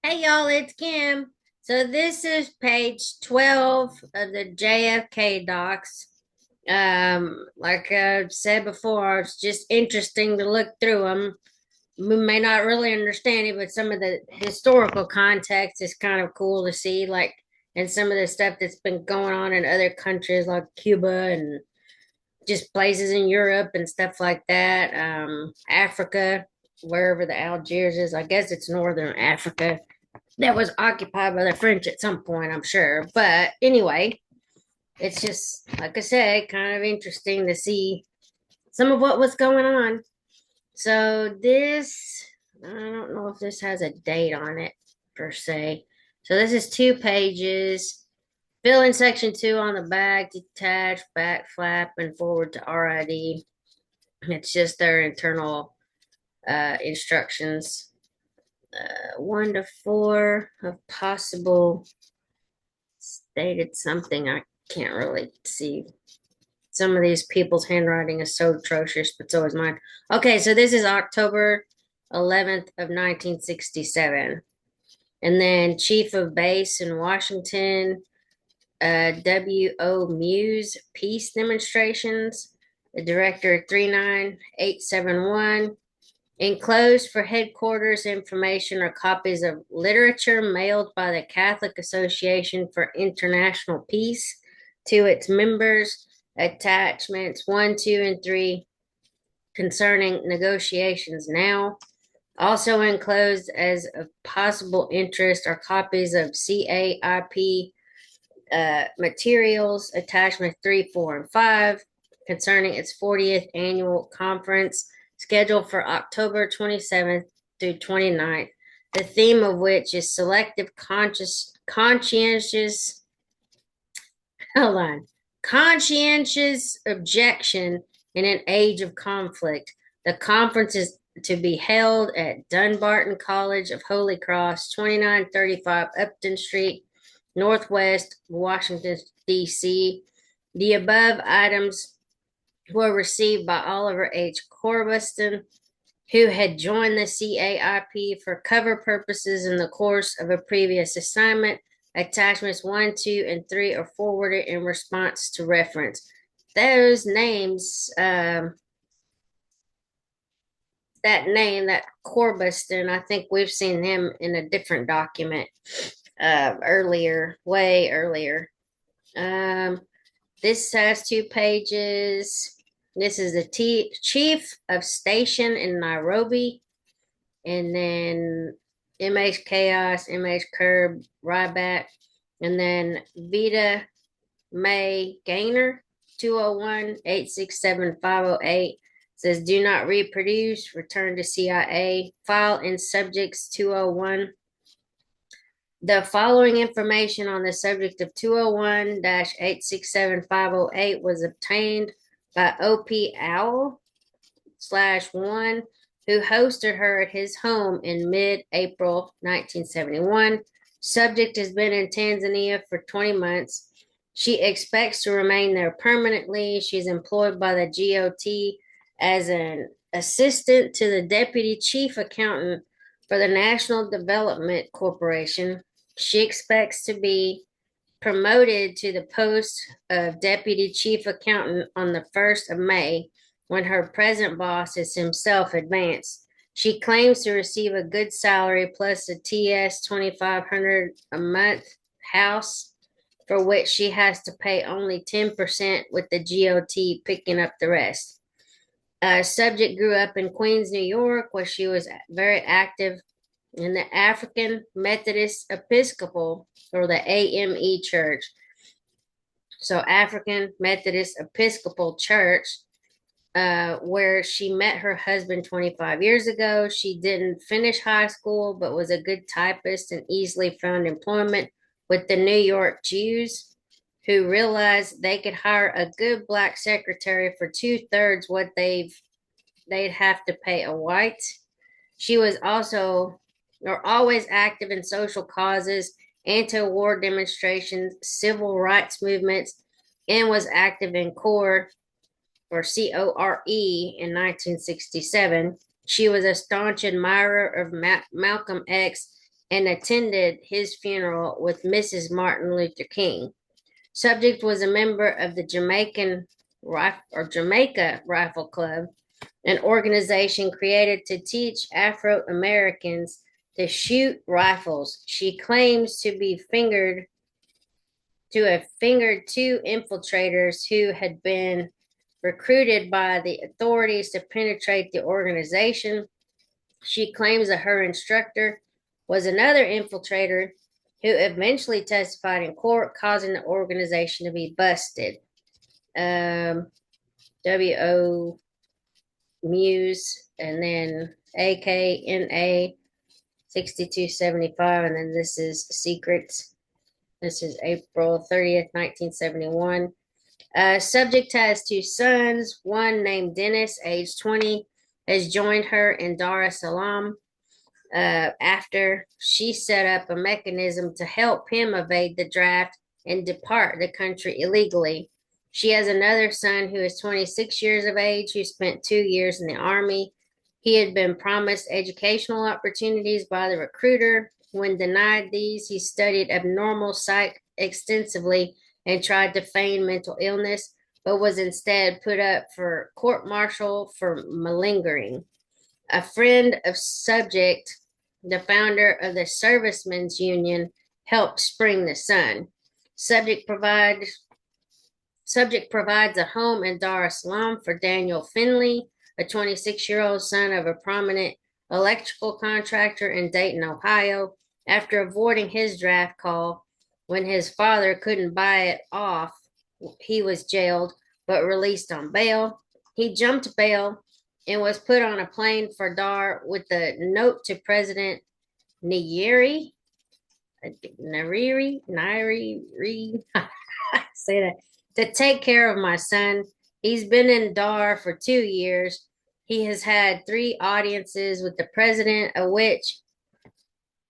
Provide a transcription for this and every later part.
Hey y'all, it's Kim. So this is page 12 of the JFK docs. Like I said before, it's just interesting to look through them. We may not really understand it, but some of the historical context is kind of cool to see, like, and some of the stuff that's been going on in other countries like Cuba and just places in Europe and stuff like that. Africa, wherever the Algiers is, I guess it's northern Africa that was occupied by the French at some point, I'm sure. But anyway, it's just, like I said, kind of interesting to see some of what was going on. So this, I don't know if this has a date on it per se. So this is 2 pages. Fill in section 2 on the back, detach, back flap, and forward to RID. It's just their internal instructions. 1 to 4 of possible stated something. I can't really see. Some of these people's handwriting is so atrocious, but so is mine. Okay, so this is October 11th of 1967. And then Chief of Base in Washington, W.O. Muse Peace Demonstrations, the Director 39871. Enclosed for headquarters information are copies of literature mailed by the Catholic Association for International Peace to its members, attachments 1, 2, and 3 concerning negotiations now. Also enclosed as of possible interest are copies of CAIP materials, attachments 3, 4, and 5 concerning its 40th annual conference scheduled for October 27th through 29th, the theme of which is selective conscientious, hold on, conscientious objection in an age of conflict. The conference is to be held at Dunbarton College of Holy Cross, 2935 Upton Street, Northwest, Washington, D.C. The above items were received by Oliver H. Corbuston, who had joined the CAIP for cover purposes in the course of a previous assignment. Attachments 1, 2, and 3 are forwarded in response to reference. Those names, that Corbuston, I think we've seen him in a different document earlier, way earlier. This has 2 pages. This is the chief of station in Nairobi. And then MH Chaos, MH Curb, Ryback. And then Vita May Gaynor, 201-867-508. Says, do not reproduce, return to CIA. File in subjects 201. The following information on the subject of 201-867-508 was obtained by O.P. Owl /1, who hosted her at his home in mid-April 1971. Subject has been in Tanzania for 20 months. She expects to remain there permanently. She's employed by the GOT as an assistant to the deputy chief accountant for the National Development Corporation. She expects to be promoted to the post of deputy chief accountant on the 1st of May, when her present boss is himself advanced. She claims to receive a good salary plus a TS 2,500 a month house, for which she has to pay only 10%, with the GOT picking up the rest. Subject grew up in Queens, New York, where she was very active in the African Methodist Episcopal, or the AME Church. So African Methodist Episcopal Church, where she met her husband 25 years ago. She didn't finish high school, but was a good typist and easily found employment with the New York Jews, who realized they could hire a good black secretary for 2/3 what they'd have to pay a white. She was also always active in social causes, anti-war demonstrations, civil rights movements, and was active in CORE, or CORE, in 1967. She was a staunch admirer of Malcolm X and attended his funeral with Mrs. Martin Luther King. Subject was a member of the Jamaica Rifle Club, an organization created to teach Afro Americans to shoot rifles. She claims to have fingered two infiltrators who had been recruited by the authorities to penetrate the organization. She claims that her instructor was another infiltrator who eventually testified in court, causing the organization to be busted. W.O. Muse, and then AKNA 6275, and then this is Secrets. This is April 30th, 1971. Subject has two sons. One named Dennis, age 20, has joined her in Dar es Salaam after she set up a mechanism to help him evade the draft and depart the country illegally. She has another son who is 26 years of age, who spent 2 years in the Army. He had been promised educational opportunities by the recruiter. When denied these, he studied abnormal psych extensively and tried to feign mental illness, but was instead put up for court martial for malingering. A friend of Subject, the founder of the Servicemen's Union, helped spring the son. Subject provides a home in Dar es Salaam for Daniel Finley, a 26-year-old son of a prominent electrical contractor in Dayton, Ohio. After avoiding his draft call, when his father couldn't buy it off, he was jailed but released on bail. He jumped bail and was put on a plane for Dar with a note to President Nyeri, say that, to take care of my son. He's been in Dar for 2 years. He has had 3 audiences with the president, of which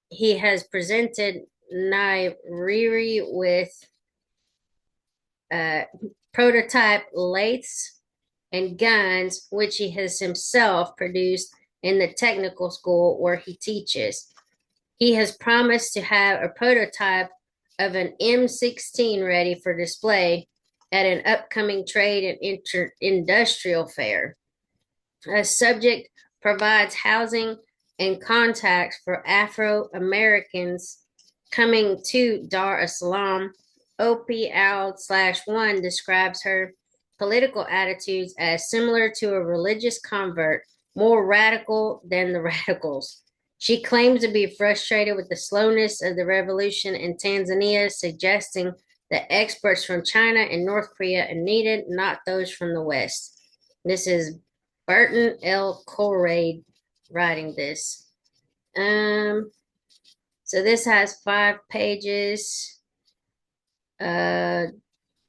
he has presented Nyeri with prototype lathes and guns, which he has himself produced in the technical school where he teaches. He has promised to have a prototype of an M16 ready for display at an upcoming trade and industrial fair. A Subject provides housing and contacts for Afro Americans coming to Dar es Salaam. OP-Al/1 describes her political attitudes as similar to a religious convert, more radical than the radicals. She claims to be frustrated with the slowness of the revolution in Tanzania, suggesting that experts from China and North Korea are needed, not those from the West. This is Burton L. Colrade writing this. So this has 5 pages.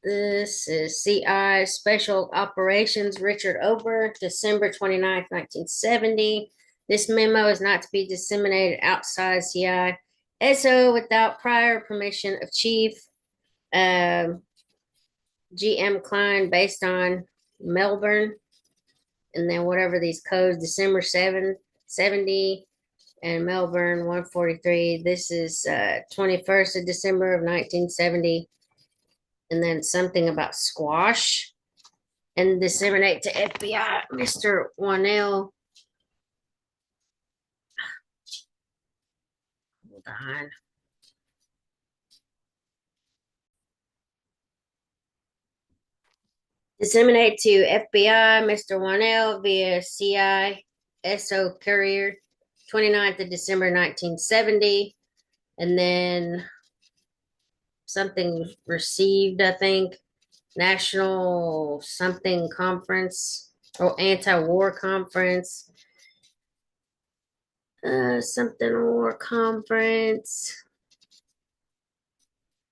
This is CI Special Operations Richard Ober, December 29th, 1970. This memo is not to be disseminated outside CI SO without prior permission of Chief GM Klein, based on Melbourne. And then whatever these codes, December 770 and Melbourne 143. This is 21st of December of 1970. And then something about squash. And disseminate to FBI, Mr. Wanell. Hold on. Disseminate to FBI, Mr. Wanell, via CI SO Courier, 29th of December 1970. And then something received, I think, National something conference or anti-war conference. Something war conference.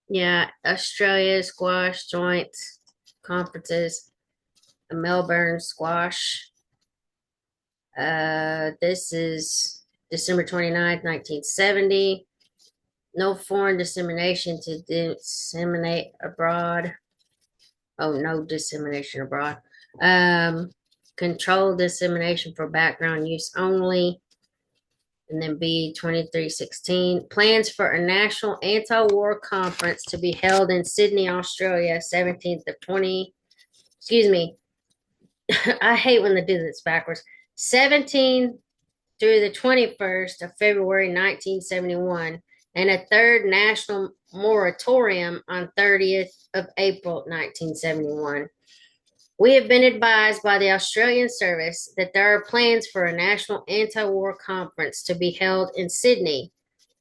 Yeah, Australia squash joint conferences. Melbourne squash. This is December 29th, 1970. No foreign dissemination to disseminate abroad. Oh, no dissemination abroad. Controlled dissemination for background use only. And then B, 2316, plans for a national anti-war conference to be held in Sydney, Australia, 17th of 20, excuse me, I hate when they do this backwards, 17 through the 21st of February, 1971, and a third national moratorium on 30th of April, 1971. We have been advised by the Australian Service that there are plans for a national anti-war conference to be held in Sydney,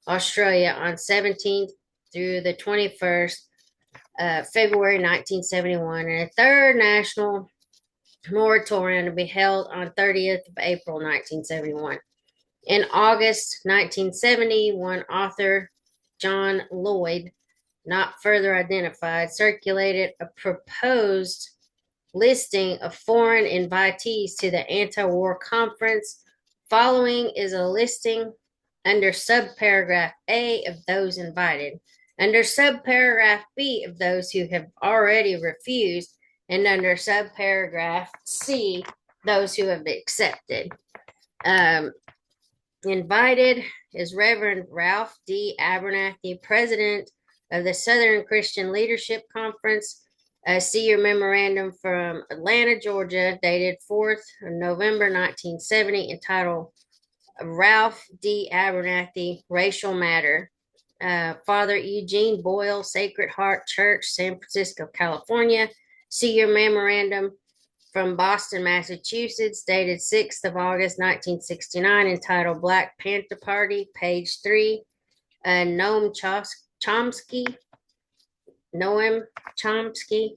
Australia on 17th through the 21st February 1971, and a third national moratorium to be held on 30th of April 1971. In August 1970, one author, John Lloyd, not further identified, circulated a proposed listing of foreign invitees to the anti-war conference. Following is a listing under subparagraph A of those invited, under subparagraph B of those who have already refused, and under subparagraph C, those who have accepted. Invited is Reverend Ralph D. Abernathy, President of the Southern Christian Leadership Conference. See your memorandum from Atlanta, Georgia, dated 4th of November 1970, entitled Ralph D. Abernathy, Racial Matter. Father Eugene Boyle, Sacred Heart Church, San Francisco, California. See your memorandum from Boston, Massachusetts, dated 6th of August, 1969, entitled Black Panther Party, page 3. Noam Chomsky,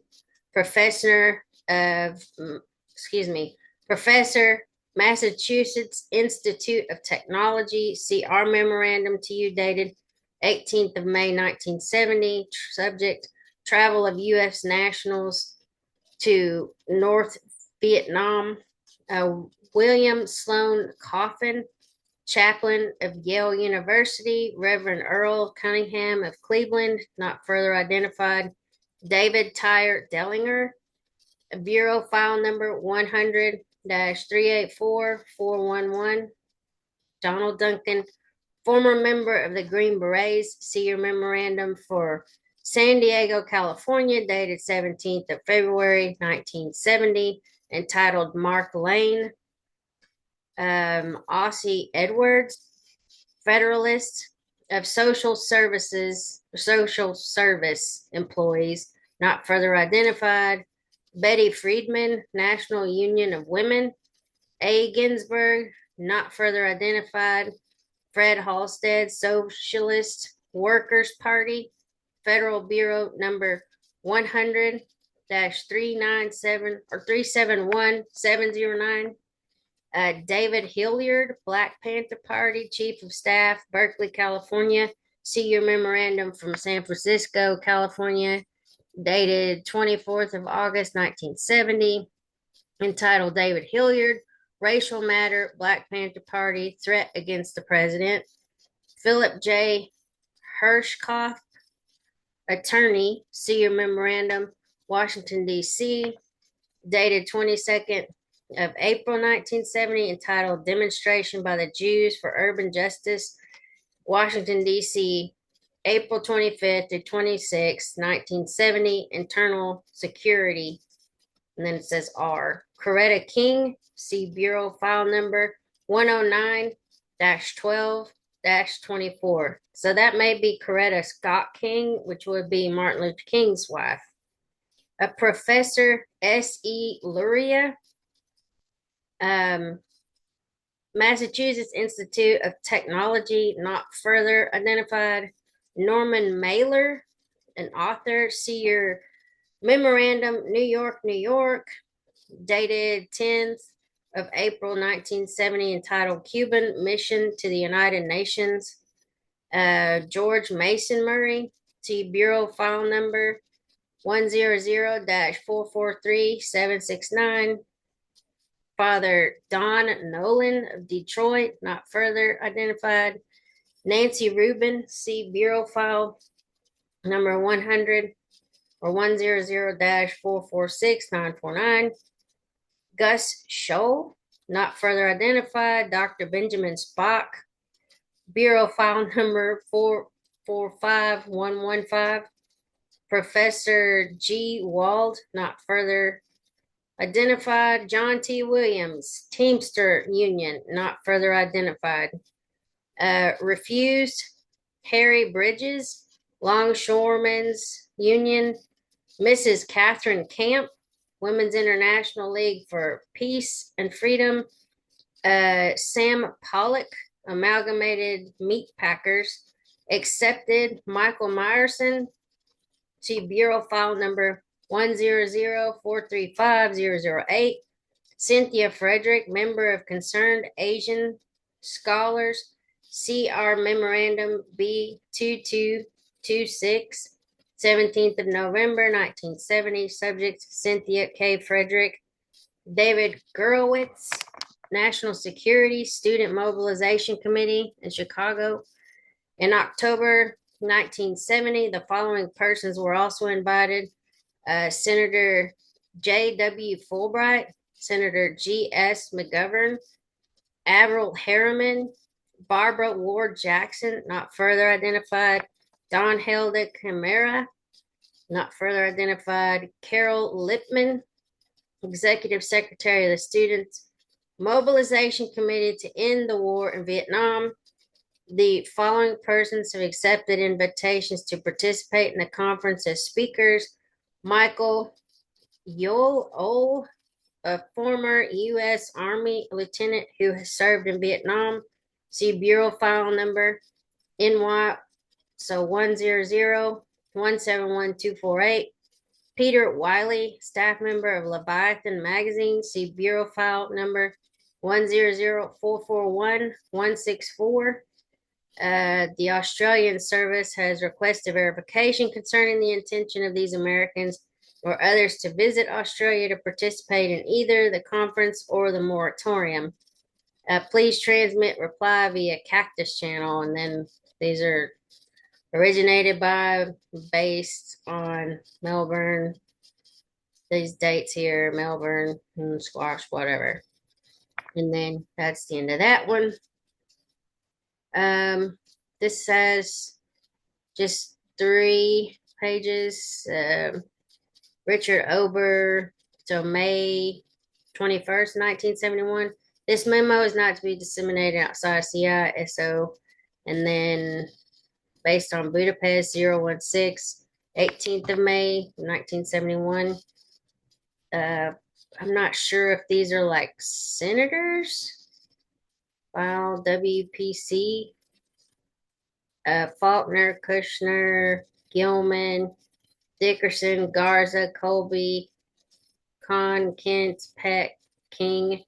professor of, Professor, Massachusetts Institute of Technology. See our memorandum to you dated 18th of May, 1970. Subject, travel of U.S. nationals to North Vietnam. William Sloan Coffin, chaplain of Yale University. Reverend Earl Cunningham of Cleveland, not further identified. David Tyre Dellinger, Bureau File Number 100-384-411. Donald Duncan, former member of the Green Berets. See your memorandum for San Diego, California, dated 17th of February, 1970, entitled Mark Lane. Ossie Edwards, Federalist of Social Service employees, not further identified. Betty Friedman, National Union of Women. A. Ginsburg, not further identified. Fred Halstead, Socialist Workers Party, Federal Bureau number 100-397-371-709. David Hilliard, Black Panther Party, Chief of Staff, Berkeley, California. See your memorandum from San Francisco, California, dated 24th of August, 1970, entitled David Hilliard, Racial Matter, Black Panther Party, Threat Against the President. Philip J. Hirschkopf, attorney. See your memorandum, Washington, D.C., dated 22nd of April 1970, entitled Demonstration by the Jews for Urban Justice, Washington, D.C., April 25th to 26th, 1970, Internal Security. And then it says R. Coretta King, see Bureau File Number 109-12-24. So that may be Coretta Scott King, which would be Martin Luther King's wife. A Professor S.E. Luria, Massachusetts Institute of Technology, not further identified. Norman Mailer, an author. See your memorandum, New York, New York, dated 10th of April 1970, entitled Cuban Mission to the United Nations. George Mason Murray, see Bureau File Number 100-443-769. Father Don Nolan of Detroit, not further identified. Nancy Rubin, see Bureau File Number 100 or 100-446-949. Gus Scholl, not further identified. Dr. Benjamin Spock, Bureau file number 445115. Professor G. Wald, not further identified. John T. Williams, Teamster Union, not further identified. Refused. Harry Bridges, Longshoremen's Union. Mrs. Catherine Camp, Women's International League for Peace and Freedom. Sam Pollock, Amalgamated Meat Packers. Accepted. Michael Myerson, to Bureau file number 100435008. Cynthia Frederick, member of Concerned Asian Scholars, CR Memorandum B2226, 17th of November 1970. Subject Cynthia K. Frederick. David Gurewitz, National Security Student Mobilization Committee in Chicago. In October 1970, the following persons were also invited: Senator J.W. Fulbright, Senator G.S. McGovern, Avril Harriman, Barbara Ward Jackson, not further identified, Don Helda Camara, not further identified, Carol Lipman, Executive Secretary of the Students Mobilization Committee to End the War in Vietnam. The following persons have accepted invitations to participate in the conference as speakers: Michael Yoel, a former U.S. Army lieutenant who has served in Vietnam. See Bureau file number NY, so 100171248. Peter Wiley, staff member of Leviathan Magazine. See Bureau file number 100441164. The Australian service has requested verification concerning the intention of these Americans or others to visit Australia to participate in either the conference or the moratorium. Please transmit reply via Cactus Channel. And then these are originated by, based on Melbourne. These dates here, Melbourne, squash, whatever. And then that's the end of that one. This says just 3 pages. Richard Ober, so May 21st, 1971. This memo is not to be disseminated outside CISO. And then based on Budapest 016, 18th of May, 1971. I'm not sure if these are like senators. File WPC. Faulkner, Kushner, Gilman, Dickerson, Garza, Colby, Kahn, Kent, Peck, King,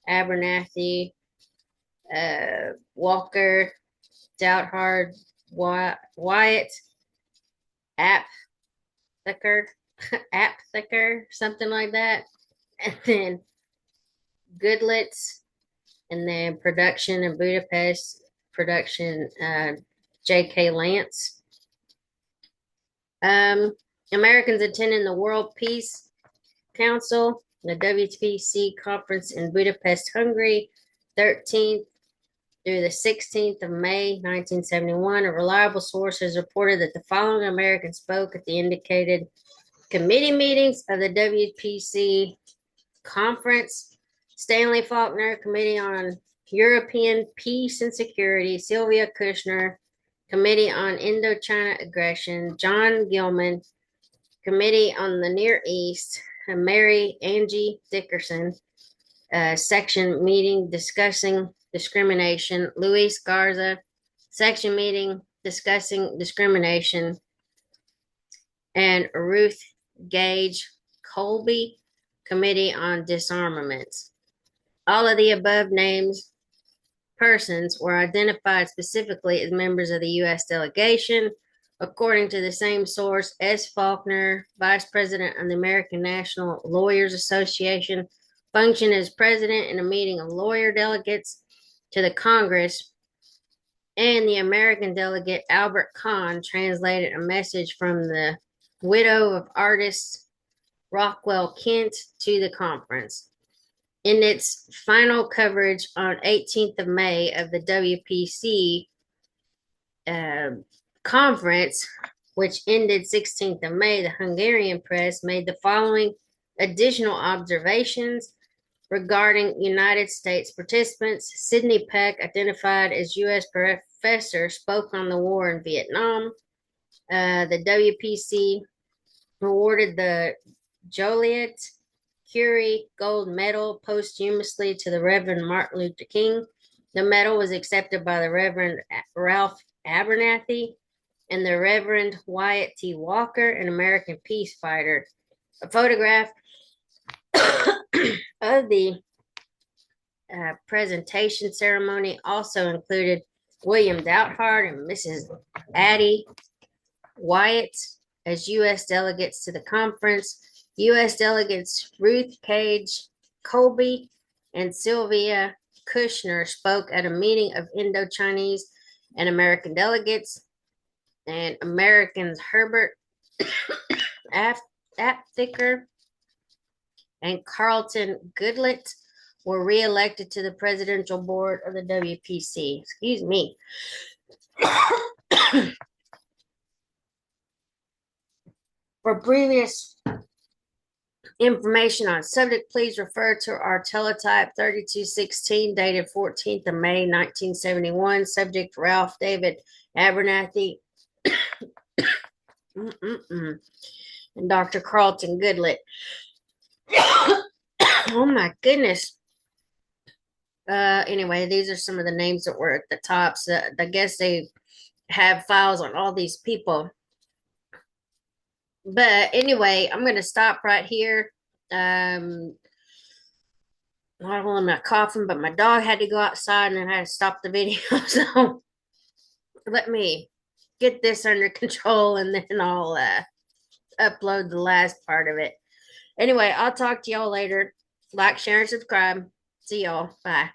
Abernathy, Walker, Douthard, Wyatt, Aptheker, Aptheker, something like that. And then Goodlitz, and then production in Budapest, production J.K. Lance. Americans attending the World Peace Council, the WPC conference in Budapest, Hungary, 13th through the 16th of May, 1971. A reliable source has reported that the following Americans spoke at the indicated committee meetings of the WPC conference: Stanley Faulkner, Committee on European Peace and Security; Sylvia Kushner, Committee on Indochina Aggression; John Gilman, Committee on the Near East; and Mary Angie Dickerson, section meeting discussing discrimination; Luis Garza, section meeting discussing discrimination; and Ruth Gage Colby, Committee on Disarmaments. All of the above names persons were identified specifically as members of the U.S. delegation. According to the same source, S. Faulkner, Vice President of the American National Lawyers Association, functioned as president in a meeting of lawyer delegates to the Congress, and the American delegate Albert Kahn translated a message from the widow of artist Rockwell Kent to the conference. In its final coverage on 18th of May of the WPC conference, which ended 16th of May, the Hungarian press made the following additional observations regarding United States participants. Sidney Peck, identified as U.S. professor, spoke on the war in Vietnam. The WPC awarded the Joliet Curie Gold Medal posthumously to the Reverend Martin Luther King. The medal was accepted by the Reverend Ralph Abernathy and the Reverend Wyatt T. Walker, an American peace fighter. A photograph of the presentation ceremony also included William Douthart and Mrs. Addie Wyatt as U.S. delegates to the conference. U.S. delegates Ruth Cage Colby and Sylvia Kushner spoke at a meeting of Indo-Chinese and American delegates, and Americans Herbert Aptheker and Carlton Goodlett were reelected to the presidential board of the WPC. Excuse me. For previous information on subject, please refer to our teletype 3216 dated 14th of May 1971. Subject Ralph David Abernathy and Dr. Carlton Goodlett. Oh my goodness. Anyway, these are some of the names that were at the top. So I guess they have files on all these people. But anyway, I'm going to stop right here. I don't want my coughing, but my dog had to go outside and I had to stop the video. So let me get this under control and then I'll upload the last part of it. Anyway, I'll talk to y'all later. Like, share, and subscribe. See y'all. Bye.